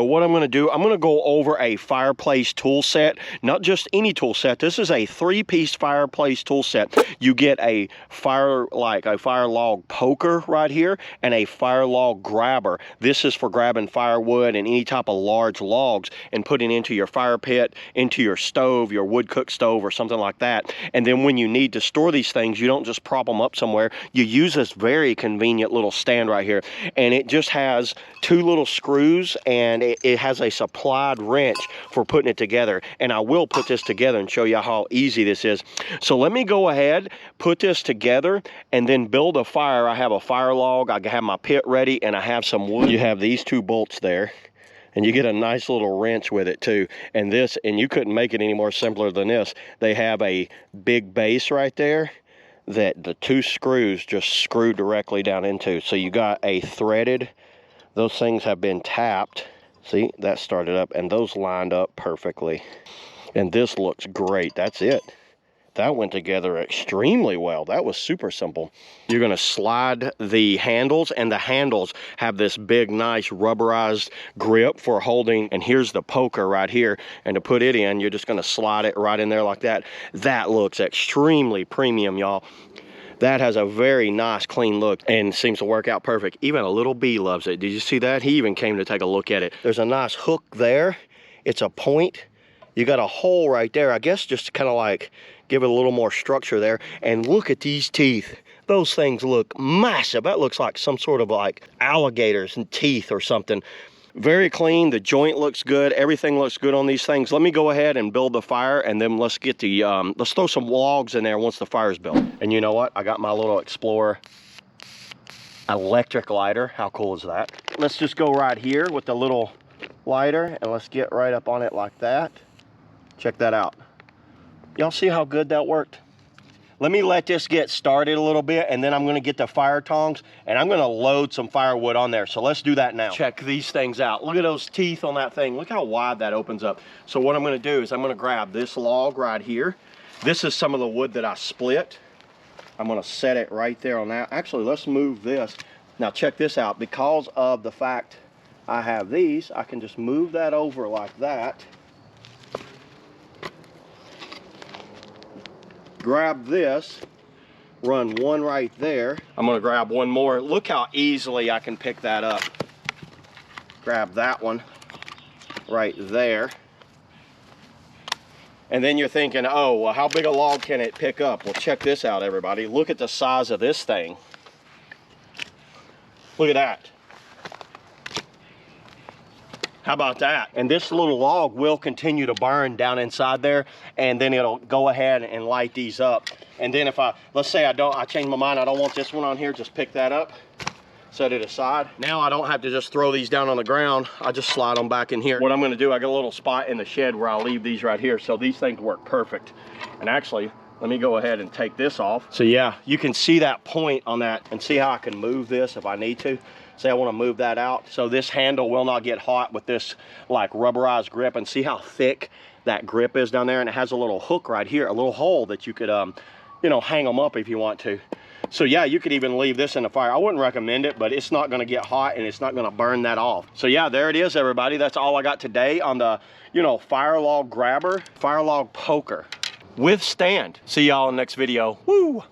What I'm going to do, I'm going to go over a fireplace tool set, not just any tool set. This is a 3-piece fireplace tool set. You get a fire log poker right here and a fire log grabber. This is for grabbing firewood and any type of large logs and putting into your fire pit, into your stove, your wood cook stove or something like that. And then when you need to store these things, you don't just prop them up somewhere. You use this very convenient little stand right here. And it just has 2 little screws, and it has a supplied wrench for putting it together. And I will put this together and show you how easy this is. So let me go ahead, put this together, and then build a fire. I have a fire log, I have my pit ready, and I have some wood. You have these 2 bolts there, and you get a nice little wrench with it too. And you couldn't make it any more simpler than this. They have a big base right there that the 2 screws just screw directly down into. So you got a threaded, those things have been tapped. See, that started up, and those lined up perfectly. And this looks great. That's it. That went together extremely well. That was super simple. You're going to slide the handles, and the handles have this big, nice rubberized grip for holding. And here's the poker right here. And to put it in, you're just going to slide it right in there like that. That looks extremely premium, y'all. That has a very nice, clean look and seems to work out perfect. Even a little bee loves it. Did you see that? He even came to take a look at it. There's a nice hook there. It's a point. You got a hole right there, I guess, just to kind of like give it a little more structure there. And look at these teeth. Those things look massive. That looks like some sort of like alligators and teeth or something. Very clean. The joint looks good. Everything looks good on these things. Let me go ahead and build the fire, and then let's get the let's throw some logs in there once the fire's built. And you know what? I got my little Explorer electric lighter. How cool is that? Let's just go right here with the little lighter, and let's get right up on it like that. Check that out. Y'all see how good that worked? Let me let this get started a little bit, and then I'm gonna get the fire tongs, and I'm gonna load some firewood on there. So let's do that now. Check these things out. Look at those teeth on that thing. Look how wide that opens up. So what I'm gonna do is I'm gonna grab this log right here. This is some of the wood that I split. I'm gonna set it right there on that. Actually, let's move this. Now check this out. Because of the fact I have these, I can just move that over like that. Grab this, run one right there. I'm gonna grab one more. Look how easily I can pick that up. Grab that one right there. And then you're thinking, oh, well, how big a log can it pick up? Well, check this out, everybody. Look at the size of this thing. Look at that. How about that? And this little log will continue to burn down inside there, and then it'll go ahead and light these up. And then if let's say I change my mind, I don't want this one on here, just pick that up, set it aside. Now I don't have to just throw these down on the ground. I just slide them back in here. What I'm gonna do, I got a little spot in the shed where I'll leave these right here, so these things work perfect. And actually, let me go ahead and take this off. So yeah, you can see that point on that, and see how I can move this if I need to. Say I want to move that out, so this handle will not get hot with this like rubberized grip. And see how thick that grip is down there, and it has a little hook right here, a little hole that you could you know, hang them up if you want to. So yeah, you could even leave this in the fire. I wouldn't recommend it, but it's not going to get hot, and it's not going to burn that off. So yeah, there it is, everybody. That's all I got today on the, you know, fire log grabber, fire log poker with stand. See y'all in the next video. Woo!